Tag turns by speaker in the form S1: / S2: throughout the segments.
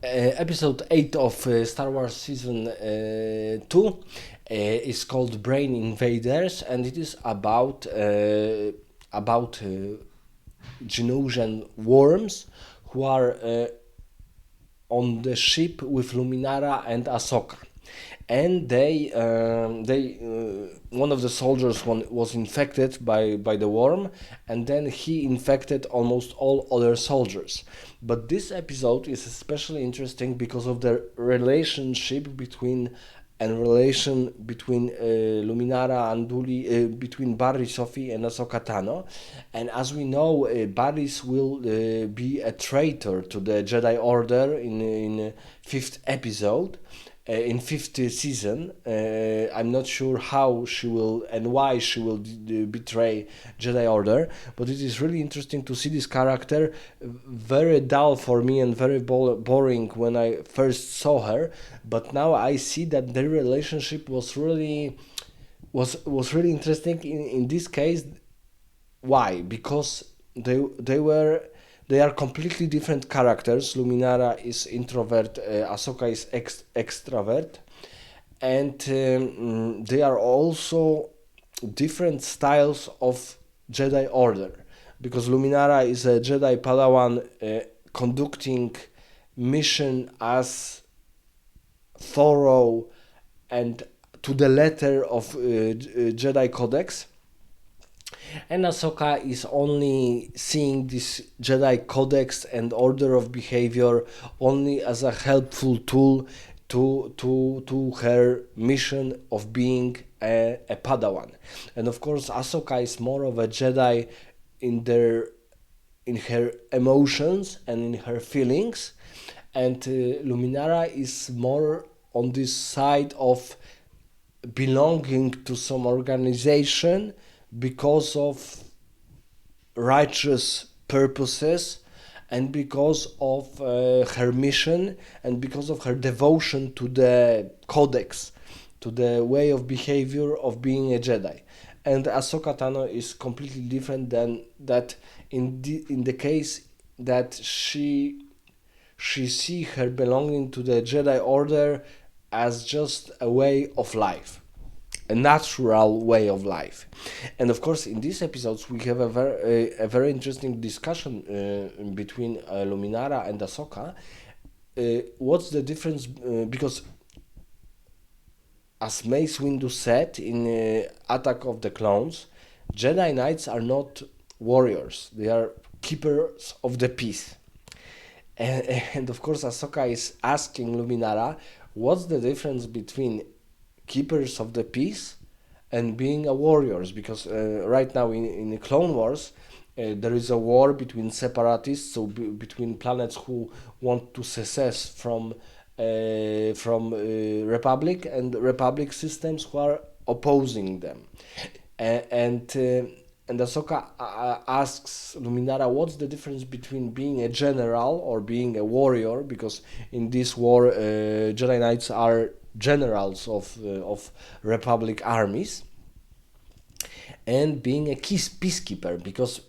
S1: Episode 8 of Star Wars Season 2 is called Brain Invaders, and it is about Geonosian worms who are on the ship with Luminara and Ahsoka. And one of the soldiers was infected by the worm, and then he infected almost all other soldiers. But this episode is especially interesting because of the relationship between Luminara and Duli, between Barry, Sophie, and Ahsoka Tano. And as we know, Barris will be a traitor to the Jedi Order in fifth episode. In fifth season, I'm not sure how she will and why she will betray Jedi Order, but it is really interesting to see this character. Very dull for me and very boring when I first saw her, but now I see that their relationship was really interesting. In this case, why? Because they are completely different characters. Luminara is introvert, Ahsoka is extrovert, and they are also different styles of Jedi Order. Because Luminara is a Jedi Padawan conducting mission as thorough and to the letter of Jedi Codex, and Ahsoka is only seeing this Jedi Codex and order of behavior only as a helpful tool to her mission of being a Padawan. And of course, Ahsoka is more of a Jedi in her emotions and in her feelings, and Luminara is more on this side of belonging to some organization because of righteous purposes and because of her mission and because of her devotion to the codex, to the way of behavior of being a Jedi. And Ahsoka Tano is completely different than that. In the case that she see her belonging to the Jedi Order as just a way of life, a natural way of life. And of course, in these episodes, we have a very interesting discussion between Luminara and Ahsoka. What's the difference? Because as Mace Windu said in Attack of the Clones, Jedi Knights are not warriors; they are keepers of the peace. And of course, Ahsoka is asking Luminara, what's the difference between keepers of the peace and being a warriors? Because right now in the Clone Wars, there is a war between separatists, so between planets who want to secess from Republic and Republic systems who are opposing them. And Ahsoka asks Luminara, what's the difference between being a general or being a warrior? Because in this war, Jedi Knights are generals of Republic armies, and being a peacekeeper. Because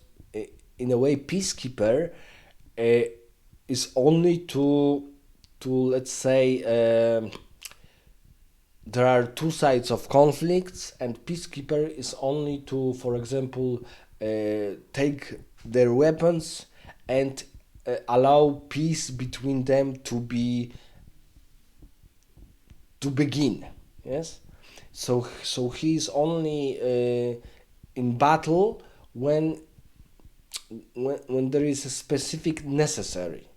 S1: in a way, peacekeeper is only to let's say. There are two sides of conflicts, and peacekeeper is only to, for example, take their weapons and allow peace between them to begin. Yes, so he is only in battle when there is a specific necessity.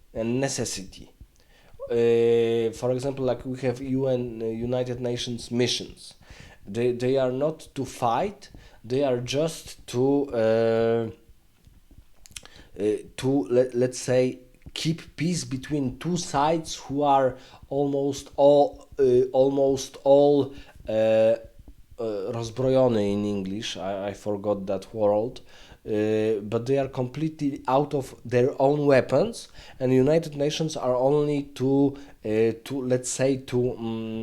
S1: For example, like we have UN, United Nations missions. They are not to fight. They are just let's say keep peace between two sides who are almost all rozbrojone in English. I forgot that word. But they are completely out of their own weapons, and the United Nations are only to let's say to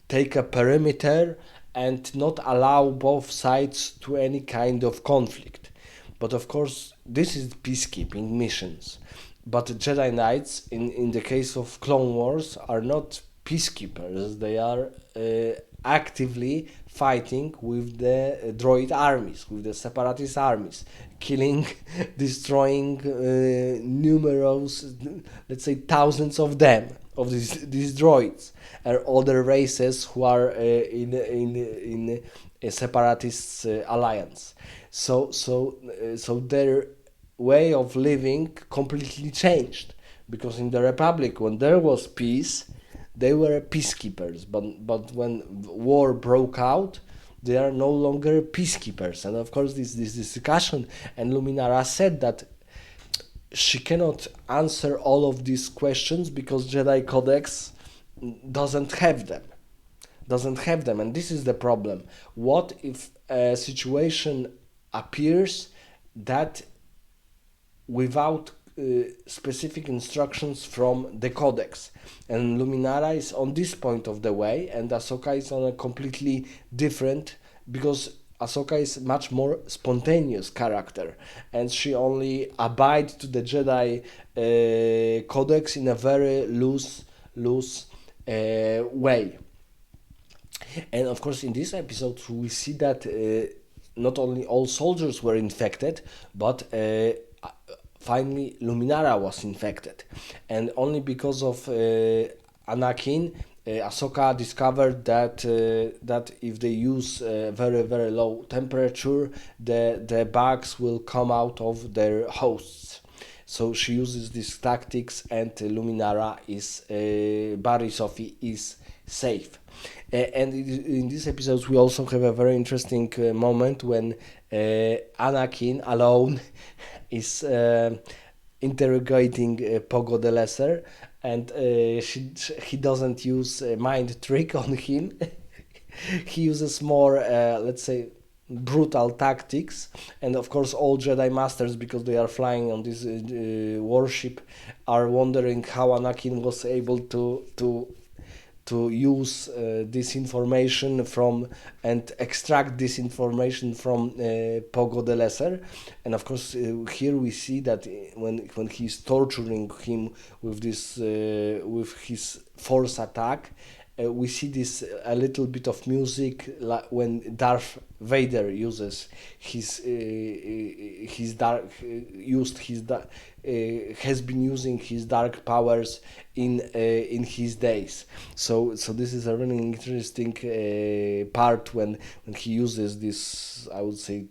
S1: take a perimeter and not allow both sides to any kind of conflict. But of course, this is peacekeeping missions. but Jedi Knights, in the case of Clone Wars, are not peacekeepers. They are actively fighting with the droid armies, with the separatist armies, killing, destroying numerous, let's say thousands of them, of these droids, and other races who are in a separatist alliance. So their way of living completely changed, because in the Republic, when there was peace, they were peacekeepers, but when war broke out, they are no longer peacekeepers. And of course, this discussion, and Luminara said that she cannot answer all of these questions because Jedi Codex doesn't have them and this is the problem. What if a situation appears that without specific instructions from the codex, and Luminara is on this point of the way, and Ahsoka is on a completely different, because Ahsoka is much more spontaneous character, and she only abides to the Jedi codex in a very loose way. And of course, in this episode, we see that not only all soldiers were infected, but finally Luminara was infected. And only because of Anakin, Ahsoka discovered that if they use very low temperature, the bugs will come out of their hosts. So she uses these tactics, and Luminara is Barry Sophie is safe. And in these episodes, we also have a very interesting moment when Anakin alone is interrogating Pogo the Lesser, and he doesn't use a mind trick on him. He uses more, let's say, brutal tactics, and of course all Jedi Masters, because they are flying on this warship, are wondering how Anakin was able to use this information from, and extract this information from Pogo the Lesser. And of course here we see that when he's torturing him with this with his force attack, we see this a little bit of music, like when Darth Vader uses his dark used his has been using his dark powers in his days. So this is a really interesting part when he uses this, I would say,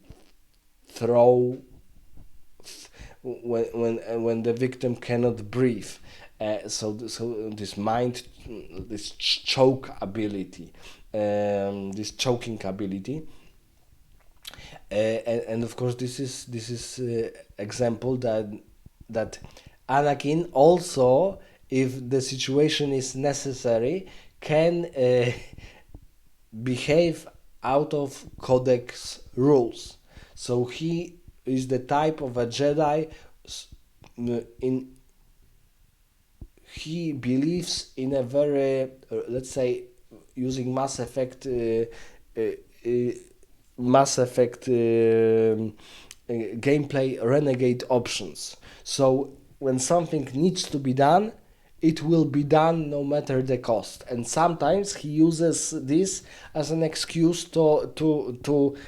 S1: throw, when the victim cannot breathe. So this mind, this choke ability, this choking ability, and of course this is example that Anakin also, if the situation is necessary, can behave out of codex rules. So he is the type of a Jedi in he believes in a very, let's say, using Mass Effect gameplay renegade options. So when something needs to be done, it will be done no matter the cost. And sometimes he uses this as an excuse to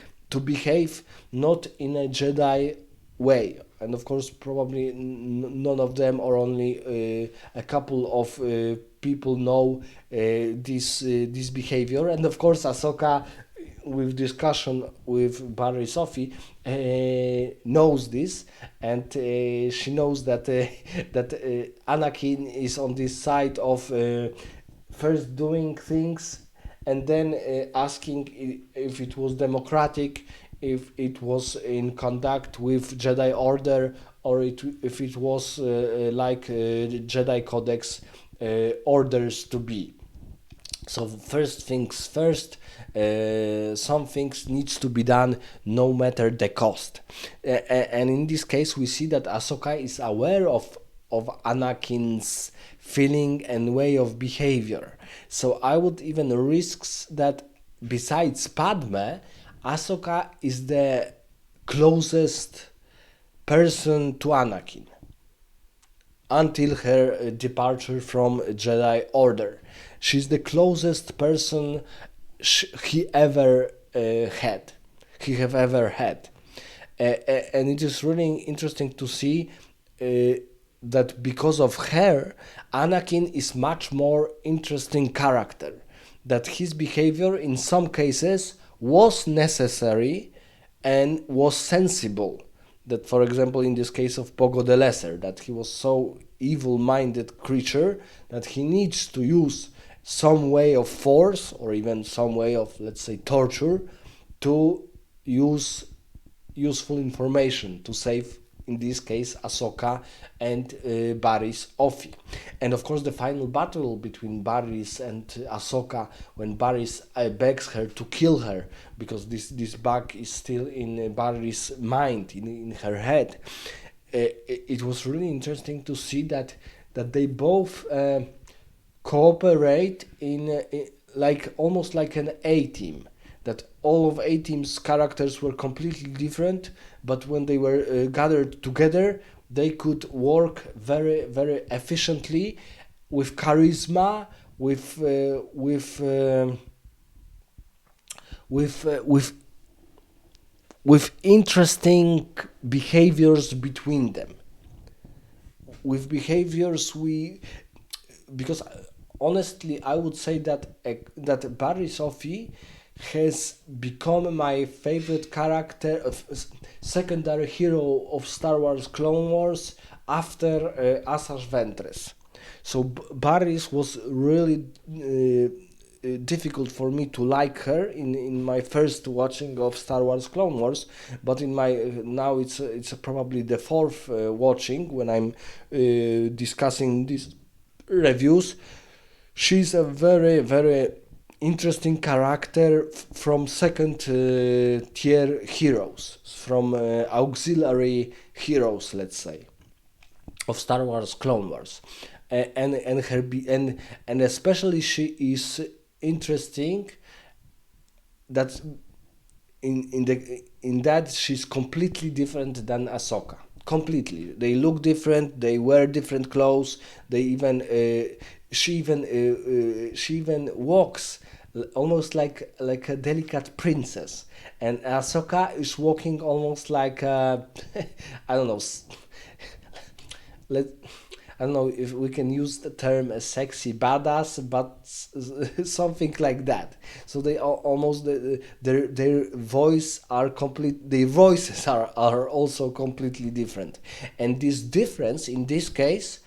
S1: behave not in a Jedi way. And of course, probably none of them, or only a couple of people know this behavior. And of course, Ahsoka, with discussion with Barry Sophie, knows this, and she knows that Anakin is on this side of first doing things, and then asking if it was democratic, if it was in conduct with Jedi Order, or if it was like Jedi Codex orders to be. So first things first, some things needs to be done no matter the cost. And in this case, we see that Ahsoka is aware of Anakin's feeling and way of behavior. So I would even risk that besides Padme, Ahsoka is the closest person to Anakin. until her departure from Jedi Order. She's the closest person he ever had. He have ever had. And it is really interesting to see that because of her, Anakin is much more interesting character. That his behavior in some cases was necessary and was sensible. That, for example, in this case of Pogo the Lesser, that he was so evil-minded creature that he needs to use some way of force or even some way of, let's say, torture to use useful information to save, in this case, Ashoka and Barriss Offee. And of course, the final battle between Barriss and Ahsoka, when Barriss begs her to kill her because this bug is still in Barriss' mind, in her head. It was really interesting to see that they both cooperate in like almost like an A team. That all of A team's characters were completely different, but when they were gathered together, they could work very very efficiently, with charisma, with with interesting behaviors between them, with behaviors we because honestly I would say that Barriss Offee has become my favorite character of secondary hero of Star Wars Clone Wars after Asajj Ventress. So Barriss was really difficult for me to like her in my first watching of Star Wars Clone Wars, but in my now it's probably the fourth watching when I'm discussing these reviews. She's a very very interesting character from second tier heroes, from auxiliary heroes, let's say, of Star Wars Clone Wars. And her and especially she is interesting that in that she's completely different than Ahsoka. Completely, they look different. They wear different clothes. They even she even walks almost like a delicate princess, and Ahsoka is walking almost like a, I don't know. Let I don't know if we can use the term a sexy badass, but something like that. So they are almost their voice are complete. Their voices are also completely different, and this difference in this case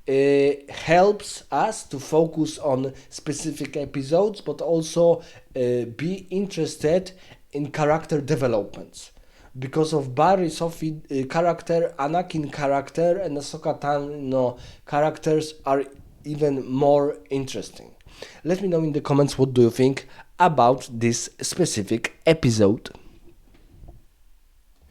S1: helps us to focus on specific episodes, but also be interested in character developments. Because of Barriss Offee character, Anakin character, and Ahsoka Tano characters are even more interesting. Let me know in the comments what do you think about this specific episode.